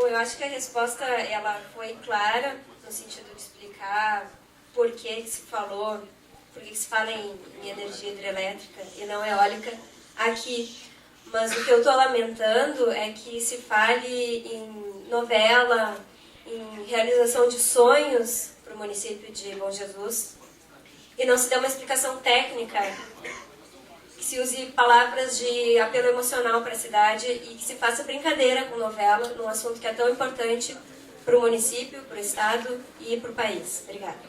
eu acho que a resposta ela foi clara, no sentido de explicar por que se falou, por que se fala em energia hidrelétrica e não eólica aqui. Mas o que eu estou lamentando é que se fale em novela, em realização de sonhos para o município de Bom Jesus, e não se dê uma explicação técnica, que se use palavras de apelo emocional para a cidade e que se faça brincadeira com novela num assunto que é tão importante para o município, para o estado e para o país. Obrigada.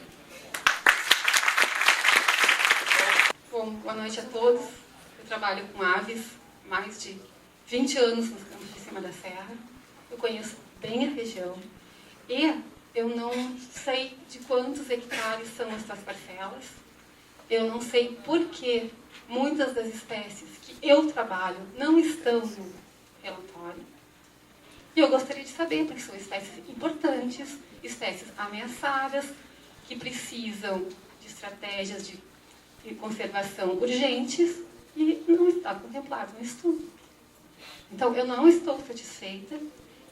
Bom, boa noite a todos. Eu trabalho com aves há mais de 20 anos nos campos de cima da serra. Eu conheço bem a região e eu não sei de quantos hectares são essas parcelas. Eu não sei por que muitas das espécies que eu trabalho não estão no relatório. E eu gostaria de saber, porque são espécies importantes, espécies ameaçadas, que precisam de estratégias de conservação urgentes e não está contemplado no estudo. Então, eu não estou satisfeita.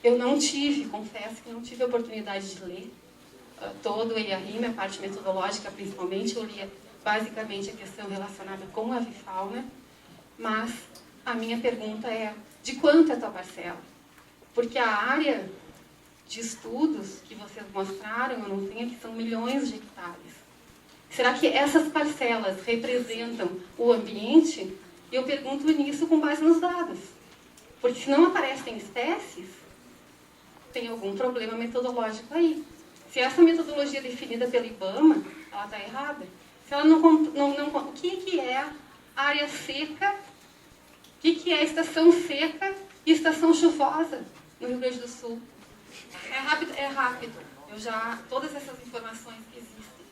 Eu não tive, confesso que não tive a oportunidade de ler todo o EIA-RIM, a parte metodológica principalmente. Eu li basicamente a questão relacionada com a avifauna, mas a minha pergunta é: de quanto é a tua parcela? Porque a área de estudos que vocês mostraram, eu não tenho aqui, são milhões de hectares. Será que essas parcelas representam o ambiente? Eu pergunto nisso com base nos dados. Porque se não aparecem espécies, tem algum problema metodológico aí. Se essa metodologia definida pelo IBAMA, ela está errada. Se ela o que é área seca, o que é estação seca e estação chuvosa no Rio Grande do Sul? É rápido. Todas essas informações que existem,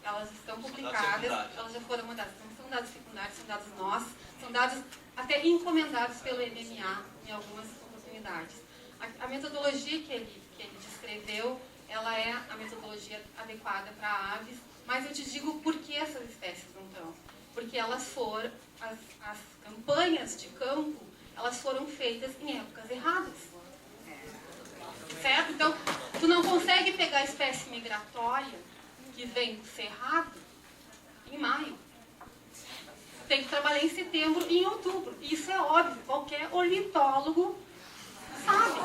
elas estão publicadas, elas já foram mandadas. Não são dados secundários, são dados nossos, são dados até encomendados pelo MMA em algumas oportunidades. A metodologia que ele descreveu, ela é a metodologia adequada para aves, mas eu te digo por que essas espécies não estão. Porque elas foram, as campanhas de campo, elas foram feitas em épocas erradas. Certo? Então, tu não consegue pegar a espécie migratória que vem do cerrado em maio. Tem que trabalhar em setembro e em outubro. Isso é óbvio, qualquer ornitólogo sabe.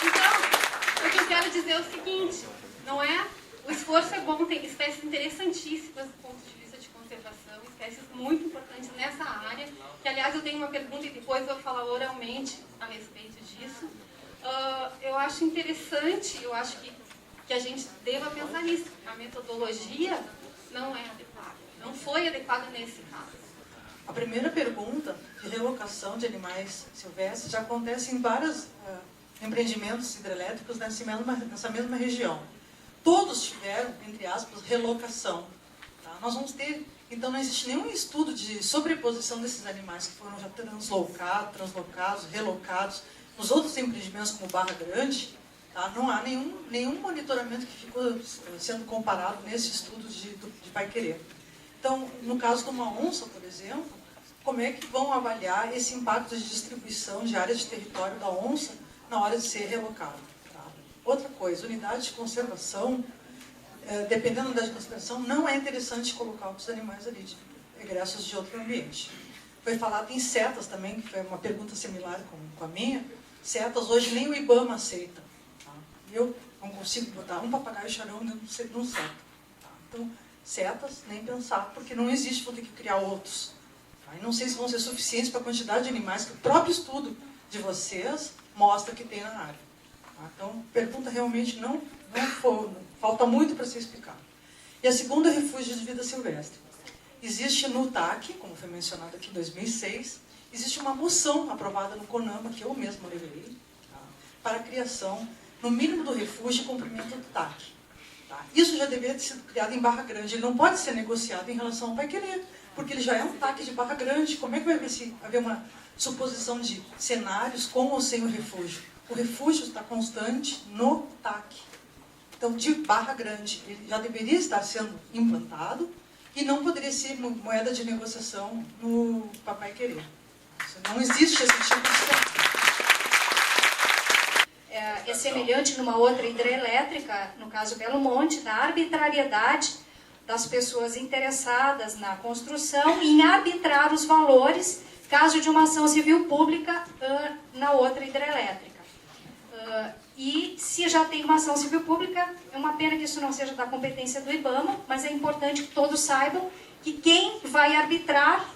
Então, o que eu quero dizer é o seguinte, não é? O esforço é bom, tem espécies interessantíssimas do ponto de vista de conservação, espécies muito importantes nessa área, que aliás eu tenho uma pergunta e depois eu vou falar oralmente a respeito disso. Eu acho interessante, eu acho que a gente deva pensar nisso. A metodologia não é adequada, não foi adequada nesse caso. A primeira pergunta de relocação de animais silvestres já acontece em vários empreendimentos hidrelétricos nessa mesma região. Todos tiveram, entre aspas, relocação. Tá? Nós vamos ter, então não existe nenhum estudo de sobreposição desses animais que foram já translocados, relocados. Nos outros empreendimentos, como Barra Grande, tá? Não há nenhum monitoramento que ficou sendo comparado nesse estudo de Paiquerê. Então, no caso de uma onça, por exemplo, como é que vão avaliar esse impacto de distribuição de área de território da onça na hora de ser relocado? Tá? Outra coisa, unidade de conservação, dependendo da conservação, não é interessante colocar os animais ali, de egressos de outro ambiente. Foi falado em setas também, que foi uma pergunta similar com a minha. Setas hoje nem o IBAMA aceita. Tá? Eu não consigo botar um papagaio charão dentro de um seta. Tá? Então, setas, nem pensar, porque não existe, vou ter que criar outros. Tá? E não sei se vão ser suficientes para a quantidade de animais que o próprio estudo de vocês mostra que tem na área. Tá? Então, pergunta realmente não foi, falta muito para ser explicado. E a segunda, refúgio de vida silvestre. Existe no TAC, como foi mencionado aqui em 2006, existe uma moção aprovada no CONAMA, que eu mesma levei, tá? Para a criação, no mínimo do refúgio e cumprimento do TAC. Tá? Isso já deveria ter sido criado em Barra Grande. Ele não pode ser negociado em relação ao Paiquerê, porque ele já é um TAC de Barra Grande. Como é que vai haver uma suposição de cenários com ou sem o refúgio? O refúgio está constante no TAC. Então, de Barra Grande, ele já deveria estar sendo implantado e não poderia ser moeda de negociação no Papai Querer. Não existe esse tipo de situação. É semelhante numa outra hidrelétrica, no caso Belo Monte, da arbitrariedade das pessoas interessadas na construção em arbitrar os valores, caso de uma ação civil pública na outra hidrelétrica. E se já tem uma ação civil pública, é uma pena que isso não seja da competência do IBAMA, mas é importante que todos saibam que quem vai arbitrar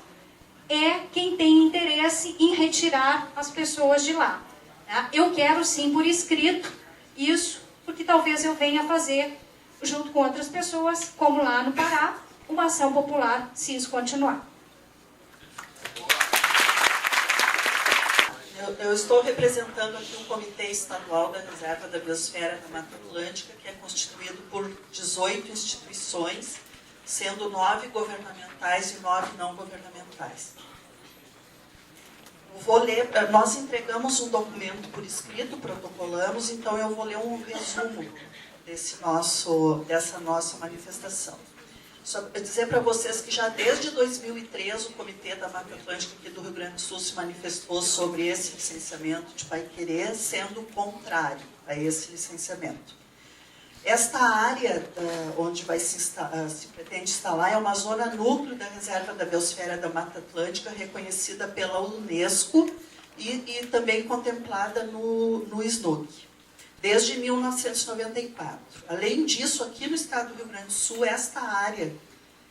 é quem tem interesse em retirar as pessoas de lá. Eu quero sim por escrito isso, porque talvez eu venha fazer, junto com outras pessoas, como lá no Pará, uma ação popular, se isso continuar. Eu estou representando aqui o Comitê Estadual da Reserva da Biosfera da Mata Atlântica, que é constituído por 18 instituições, sendo 9 governamentais e 9 não governamentais. Vou ler, nós entregamos um documento por escrito, protocolamos, então eu vou ler um resumo dessa nossa manifestação. Só para dizer para vocês que já desde 2003 o Comitê da Mata Atlântica aqui do Rio Grande do Sul se manifestou sobre esse licenciamento de Paiquerê, sendo contrário a esse licenciamento. Esta área onde se pretende instalar é uma zona núcleo da Reserva da Biosfera da Mata Atlântica, reconhecida pela Unesco e também contemplada no SNUC, desde 1994. Além disso, aqui no estado do Rio Grande do Sul, esta área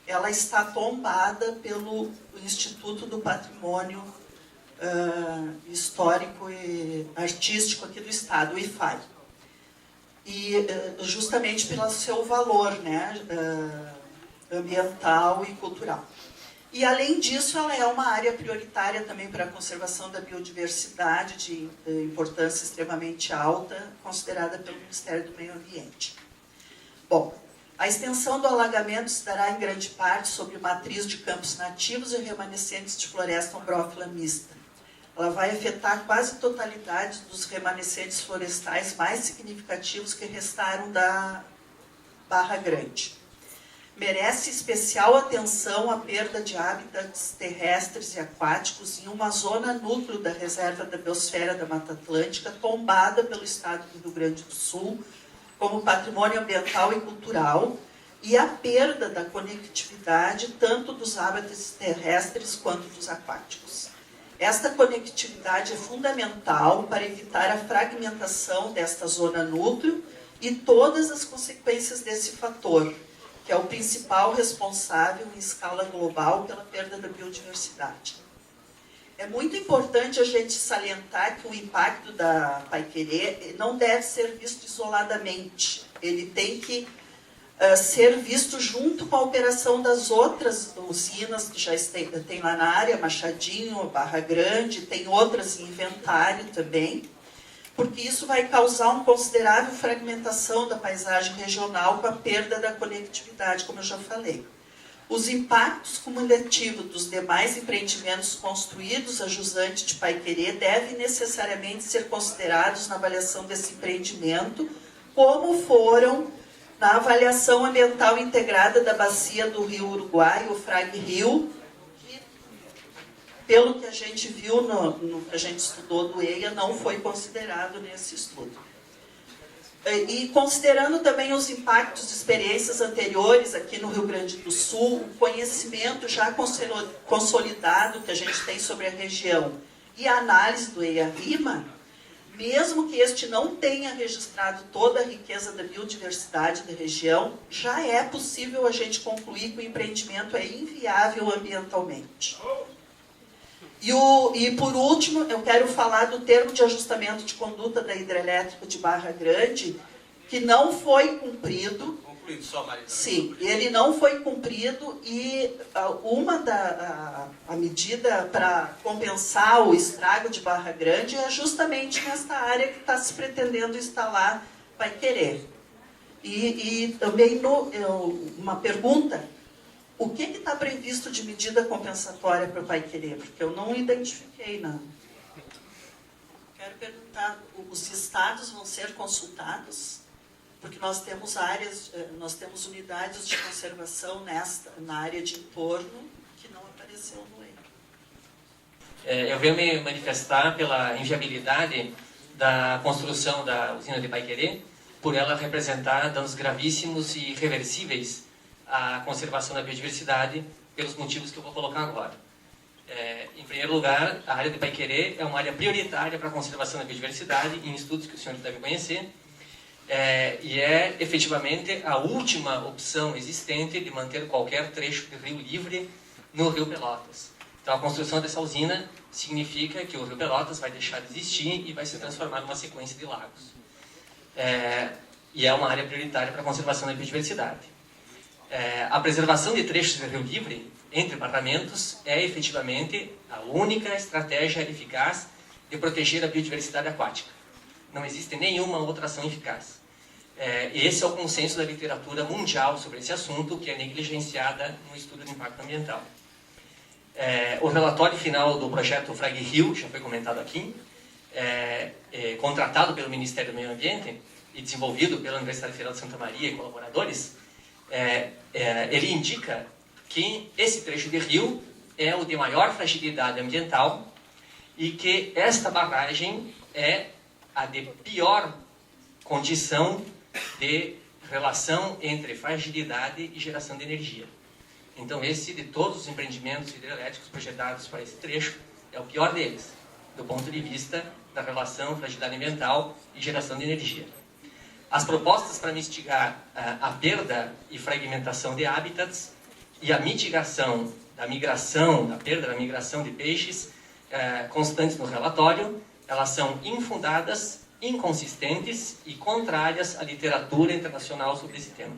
ela está tombada pelo Instituto do Patrimônio Histórico e Artístico aqui do estado, o IFAI. E justamente pelo seu valor, né, ambiental e cultural. E, além disso, ela é uma área prioritária também para a conservação da biodiversidade, de importância extremamente alta, considerada pelo Ministério do Meio Ambiente. Bom, a extensão do alagamento se dará em grande parte sobre matriz de campos nativos e remanescentes de floresta ombrófila mista. Ela vai afetar quase a totalidade dos remanescentes florestais mais significativos que restaram da Barra Grande. Merece especial atenção a perda de hábitats terrestres e aquáticos em uma zona núcleo da Reserva da Biosfera da Mata Atlântica, tombada pelo Estado do Rio Grande do Sul como patrimônio ambiental e cultural, e a perda da conectividade tanto dos hábitats terrestres quanto dos aquáticos. Esta conectividade é fundamental para evitar a fragmentação desta zona núcleo e todas as consequências desse fator, que é o principal responsável em escala global pela perda da biodiversidade. É muito importante a gente salientar que o impacto da Paiquerê não deve ser visto isoladamente. Ele tem que ser visto junto com a operação das outras usinas que já tem lá na área, Machadinho, Barra Grande, tem outras em inventário também, porque isso vai causar uma considerável fragmentação da paisagem regional com a perda da conectividade, como eu já falei. Os impactos cumulativos dos demais empreendimentos construídos a jusante de Paiquerê devem necessariamente ser considerados na avaliação desse empreendimento, como foram na avaliação ambiental integrada da bacia do Rio Uruguai, o Frag Rio, que, pelo que a gente viu, no que a gente estudou do EIA, não foi considerado nesse estudo. E considerando também os impactos de experiências anteriores aqui no Rio Grande do Sul, o conhecimento já consolidado que a gente tem sobre a região e a análise do EIA-RIMA, mesmo que este não tenha registrado toda a riqueza da biodiversidade da região, já é possível a gente concluir que o empreendimento é inviável ambientalmente. E por último, eu quero falar do termo de ajustamento de conduta da hidrelétrica de Barra Grande, que não foi cumprido. Concluído só, Marisa. Sim, ele não foi cumprido e a medida para compensar o estrago de Barra Grande é justamente nesta área que está se pretendendo instalar Paiquerê. E também uma pergunta, o que está previsto de medida compensatória para o Paiquerê? Porque eu não identifiquei nada. Quero perguntar, os estados vão ser consultados? porque nós temos unidades de conservação na área de entorno que não apareceu no EIA. Eu venho me manifestar pela inviabilidade da construção da usina de Paiquerê, por ela representar danos gravíssimos e irreversíveis à conservação da biodiversidade, pelos motivos que eu vou colocar agora. Em primeiro lugar, a área de Paiquerê é uma área prioritária para a conservação da biodiversidade, em estudos que o senhor deve conhecer, e é efetivamente a última opção existente de manter qualquer trecho de rio livre no Rio Pelotas. Então, a construção dessa usina significa que o Rio Pelotas vai deixar de existir e vai se transformar numa sequência de lagos. E é uma área prioritária para a conservação da biodiversidade. A preservação de trechos de rio livre entre barramentos é efetivamente a única estratégia eficaz de proteger a biodiversidade aquática. Não existe nenhuma outra ação eficaz. Esse é o consenso da literatura mundial sobre esse assunto, que é negligenciada no estudo de impacto ambiental. O relatório final do projeto Frag Rio, já foi comentado aqui, contratado pelo Ministério do Meio Ambiente e desenvolvido pela Universidade Federal de Santa Maria e colaboradores, ele indica que esse trecho de rio é o de maior fragilidade ambiental e que esta barragem é a de pior condição de relação entre fragilidade e geração de energia. Então, esse de todos os empreendimentos hidrelétricos projetados para esse trecho é o pior deles, do ponto de vista da relação fragilidade ambiental e geração de energia. As propostas para mitigar a perda e fragmentação de hábitats e a mitigação da migração, da perda da migração de peixes constantes no relatório, elas são infundadas, inconsistentes e contrárias à literatura internacional sobre esse tema.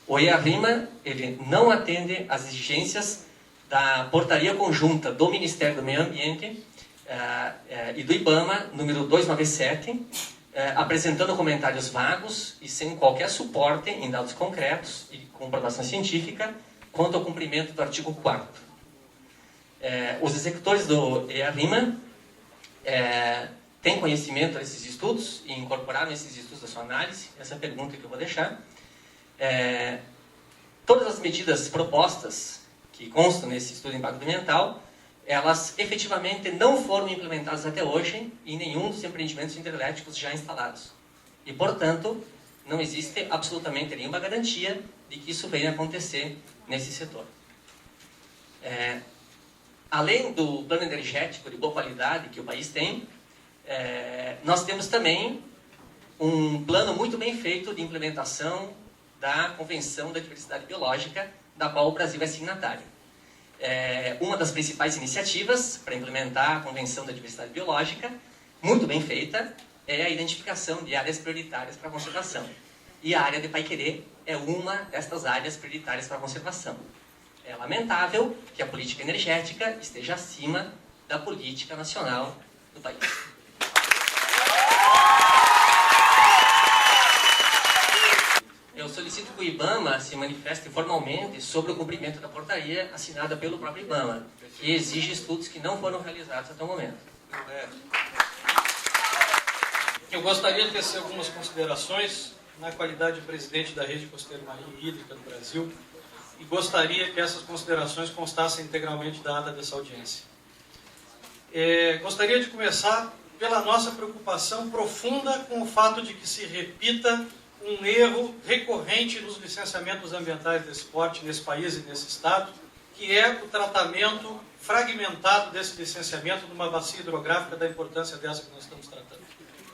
O EIA-RIMA, ele não atende às exigências da portaria conjunta do Ministério do Meio Ambiente e do IBAMA, número 297, apresentando comentários vagos e sem qualquer suporte em dados concretos e comprovação científica quanto ao cumprimento do artigo 4º. Os executores do EIA-RIMA têm conhecimento desses estudos e incorporaram esses estudos da sua análise. Essa é a pergunta que eu vou deixar. Todas as medidas propostas que constam nesse estudo de impacto ambiental, elas efetivamente não foram implementadas até hoje em nenhum dos empreendimentos hidrelétricos já instalados. E, portanto, não existe absolutamente nenhuma garantia de que isso venha a acontecer nesse setor. Além do plano energético de boa qualidade que o país tem, nós temos também um plano muito bem feito de implementação da Convenção da Diversidade Biológica, da qual o Brasil é signatário. Uma das principais iniciativas para implementar a Convenção da Diversidade Biológica, muito bem feita, é a identificação de áreas prioritárias para a conservação. E a área de Paiquerê é uma destas áreas prioritárias para a conservação. É lamentável que a política energética esteja acima da política nacional do país. Eu solicito que o IBAMA se manifeste formalmente sobre o cumprimento da portaria assinada pelo próprio IBAMA, que exige estudos que não foram realizados até o momento. Eu gostaria de tecer algumas considerações na qualidade de presidente da Rede Costeira Marinha e Hídrica do Brasil e gostaria que essas considerações constassem integralmente da ata dessa audiência. Gostaria de começar pela nossa preocupação profunda com o fato de que se repita um erro recorrente nos licenciamentos ambientais desse porte, nesse país e nesse estado, que é o tratamento fragmentado desse licenciamento numa bacia hidrográfica da importância dessa que nós estamos tratando.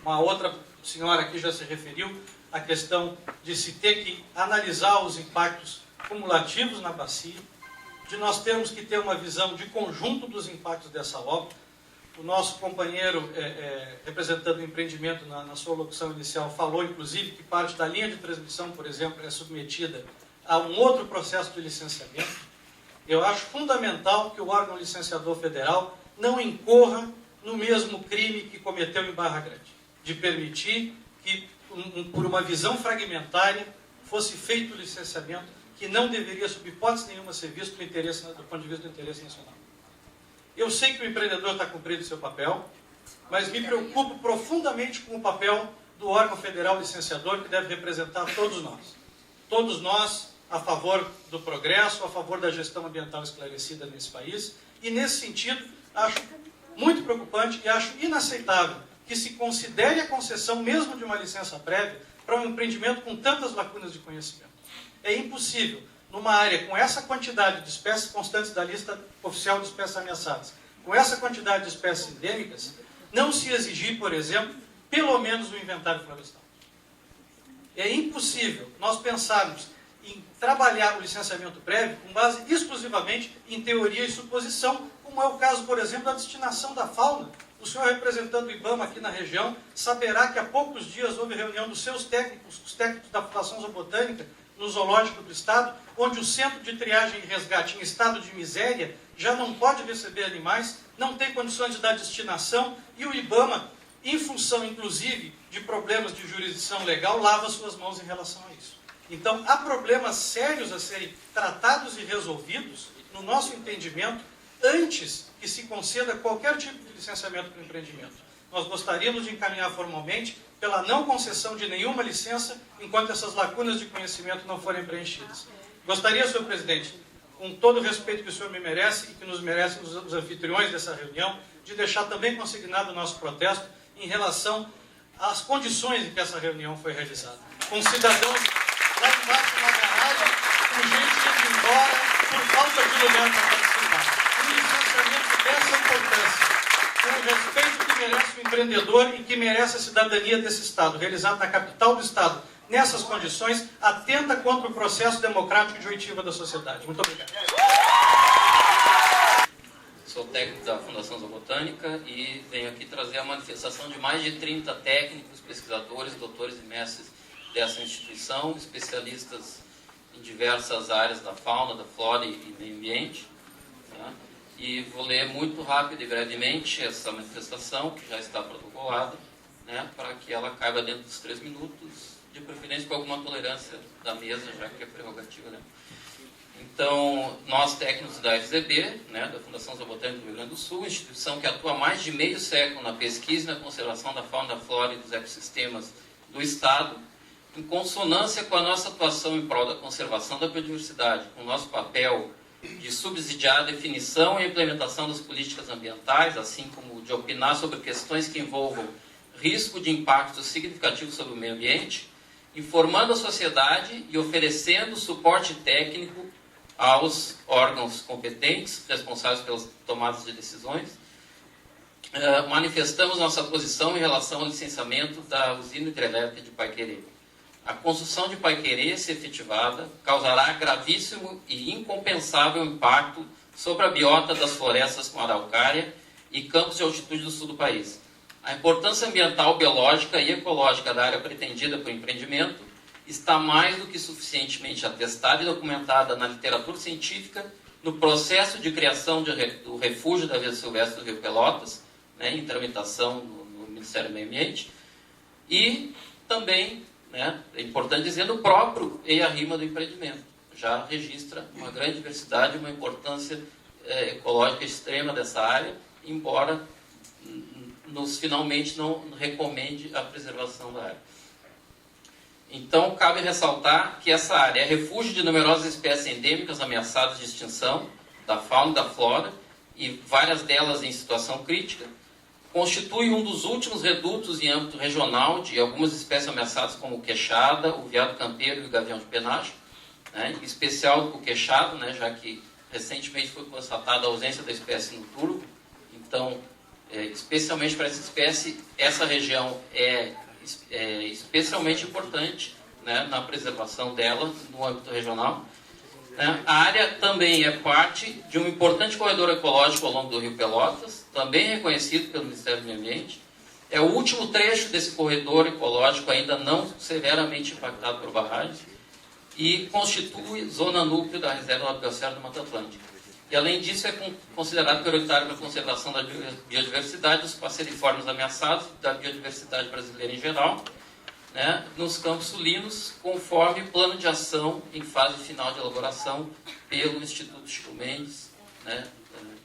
Uma outra senhora aqui já se referiu à questão de se ter que analisar os impactos cumulativos na bacia, de nós termos que ter uma visão de conjunto dos impactos dessa obra. O nosso companheiro, representando o empreendimento na sua locução inicial, falou, inclusive, que parte da linha de transmissão, por exemplo, é submetida a um outro processo de licenciamento. Eu acho fundamental que o órgão licenciador federal não incorra no mesmo crime que cometeu em Barra Grande, de permitir que, por uma visão fragmentária, fosse feito o licenciamento que não deveria, sob hipótese nenhuma, ser visto do ponto de vista do interesse nacional. Eu sei que o empreendedor está cumprindo seu papel, mas me preocupo profundamente com o papel do órgão federal licenciador que deve representar todos nós. Todos nós a favor do progresso, a favor da gestão ambiental esclarecida nesse país. E, nesse sentido, acho muito preocupante e acho inaceitável que se considere a concessão mesmo de uma licença prévia para um empreendimento com tantas lacunas de conhecimento. É impossível, numa área com essa quantidade de espécies constantes da lista oficial de espécies ameaçadas, com essa quantidade de espécies endêmicas, não se exigir, por exemplo, pelo menos um inventário florestal. É impossível nós pensarmos em trabalhar o licenciamento prévio com base exclusivamente em teoria e suposição, como é o caso, por exemplo, da destinação da fauna. O senhor, representando o IBAMA aqui na região, saberá que há poucos dias houve reunião dos seus técnicos, os técnicos da Fundação Zoobotânica, no Zoológico do Estado, onde o Centro de Triagem e Resgate, em estado de miséria, já não pode receber animais, não tem condições de dar destinação, e o IBAMA, em função, inclusive, de problemas de jurisdição legal, lava suas mãos em relação a isso. Então, há problemas sérios a serem tratados e resolvidos, no nosso entendimento, antes que se conceda qualquer tipo de licenciamento para o empreendimento. Nós gostaríamos de encaminhar formalmente pela não concessão de nenhuma licença enquanto essas lacunas de conhecimento não forem preenchidas. Gostaria, senhor presidente, com todo o respeito que o senhor me merece e que nos merecem os anfitriões dessa reunião, de deixar também consignado o nosso protesto em relação às condições em que essa reunião foi realizada. Com cidadãos lá embaixo na garagem, com gente indo embora por falta de lugar para participar. Um licenciamento dessa importância, com o respeito que merece o empreendedor e que merece a cidadania desse Estado, realizado na capital do Estado, nessas condições, atenta contra o processo democrático de oitiva da sociedade. Muito obrigado. Sou técnico da Fundação Zoobotânica e venho aqui trazer a manifestação de mais de 30 técnicos, pesquisadores, doutores e mestres dessa instituição, especialistas em diversas áreas da fauna, da flora e meio ambiente. Tá? E vou ler muito rápido e brevemente essa manifestação, que já está protocolada, né, para que ela caiba dentro dos 3 minutos, de preferência com alguma tolerância da mesa, já que é prerrogativa, né? Então, nós técnicos da FZB, né, da Fundação Zoobotânica do Rio Grande do Sul, instituição que atua há mais de meio século na pesquisa e na conservação da fauna, da flora e dos ecossistemas do Estado, em consonância com a nossa atuação em prol da conservação da biodiversidade, com o nosso papel de subsidiar a definição e implementação das políticas ambientais, assim como de opinar sobre questões que envolvam risco de impactos significativos sobre o meio ambiente, informando a sociedade e oferecendo suporte técnico aos órgãos competentes, responsáveis pelas tomadas de decisões. Manifestamos nossa posição em relação ao licenciamento da usina hidrelétrica de Paiquerê. A construção de Paiquerê, se efetivada, causará gravíssimo e incompensável impacto sobre a biota das florestas com araucária e campos de altitude do sul do país. A importância ambiental, biológica e ecológica da área pretendida para o empreendimento está mais do que suficientemente atestada e documentada na literatura científica, no processo de criação do refúgio da vida silvestre do Rio Pelotas, né, em tramitação no Ministério do Meio Ambiente, e também, né, é importante dizer, no próprio EIA-RIMA do empreendimento. Já registra uma grande diversidade, uma importância ecológica extrema dessa área, embora finalmente não recomende a preservação da área. Então, cabe ressaltar que essa área é refúgio de numerosas espécies endêmicas ameaçadas de extinção, da fauna e da flora, e várias delas em situação crítica, constitui um dos últimos redutos em âmbito regional de algumas espécies ameaçadas como o queixada, o veado campeiro e o gavião de penacho, né, em especial o queixado, né, já que recentemente foi constatada a ausência da espécie no turvo. Então, especialmente para essa espécie, essa região é especialmente importante, né, na preservação dela no âmbito regional. Né. A área também é parte de um importante corredor ecológico ao longo do Rio Pelotas, também reconhecido pelo Ministério do Meio Ambiente. É o último trecho desse corredor ecológico ainda não severamente impactado por barragens e constitui zona núcleo da reserva da biosfera do Mata Atlântica. E, além disso, é considerado prioritário para a conservação da biodiversidade dos passeriformes ameaçados, da biodiversidade brasileira em geral, né, nos campos sulinos, conforme plano de ação em fase final de elaboração pelo Instituto Chico Mendes, né,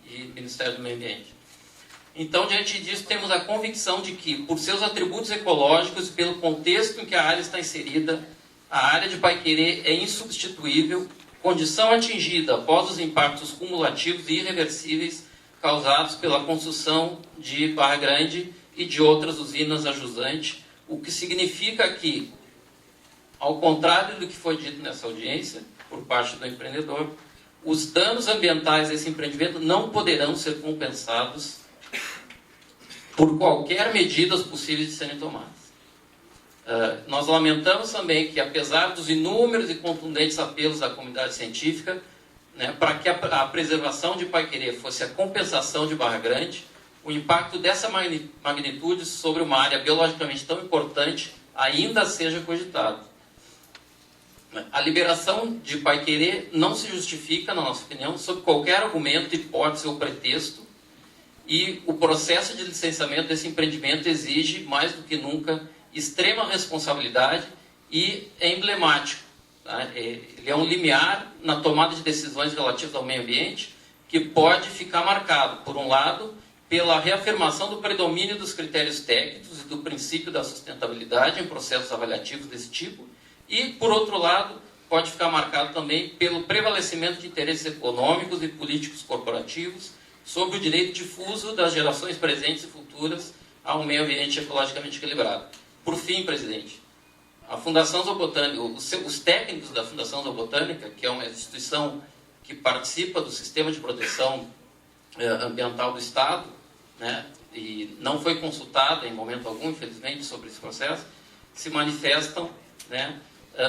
e Ministério do Meio Ambiente. Então, diante disso, temos a convicção de que, por seus atributos ecológicos e pelo contexto em que a área está inserida, a área de Paiquerê é insubstituível, condição atingida após os impactos cumulativos e irreversíveis causados pela construção de Barra Grande e de outras usinas a jusante, o que significa que, ao contrário do que foi dito nessa audiência, por parte do empreendedor, os danos ambientais desse empreendimento não poderão ser compensados por qualquer medidas possíveis de serem tomadas. Nós lamentamos também que, apesar dos inúmeros e contundentes apelos da comunidade científica, né, para que a preservação de Paiquerê fosse a compensação de Barra Grande, o impacto dessa magnitude sobre uma área biologicamente tão importante ainda seja cogitado. A liberação de Paiquerê não se justifica, na nossa opinião, sob qualquer argumento, hipótese ou pretexto, e o processo de licenciamento desse empreendimento exige, mais do que nunca, extrema responsabilidade e é emblemático. Tá? Ele é um limiar na tomada de decisões relativas ao meio ambiente que pode ficar marcado, por um lado, pela reafirmação do predomínio dos critérios técnicos e do princípio da sustentabilidade em processos avaliativos desse tipo, e, por outro lado, pode ficar marcado também pelo prevalecimento de interesses econômicos e políticos corporativos sobre o direito difuso das gerações presentes e futuras a um meio ambiente ecologicamente equilibrado. Por fim, presidente, a Fundação Zoobotânica, os técnicos da Fundação Zoobotânica, que é uma instituição que participa do sistema de proteção ambiental do Estado, né, e não foi consultada em momento algum, infelizmente, sobre esse processo, se manifestam, né,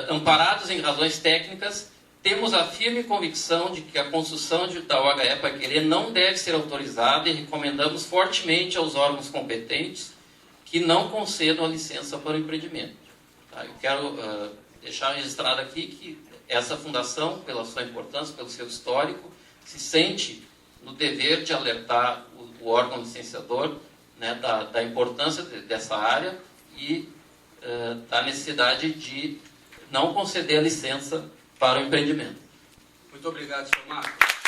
amparados em razões técnicas. Temos a firme convicção de que a construção da UHE Paiquerê não deve ser autorizada e recomendamos fortemente aos órgãos competentes que não concedam a licença para o empreendimento. Tá? Eu quero deixar registrado aqui que essa fundação, pela sua importância, pelo seu histórico, se sente no dever de alertar o órgão licenciador, né, da importância dessa área e da necessidade de não conceder a licença para o empreendimento. Muito obrigado, senhor Marcos.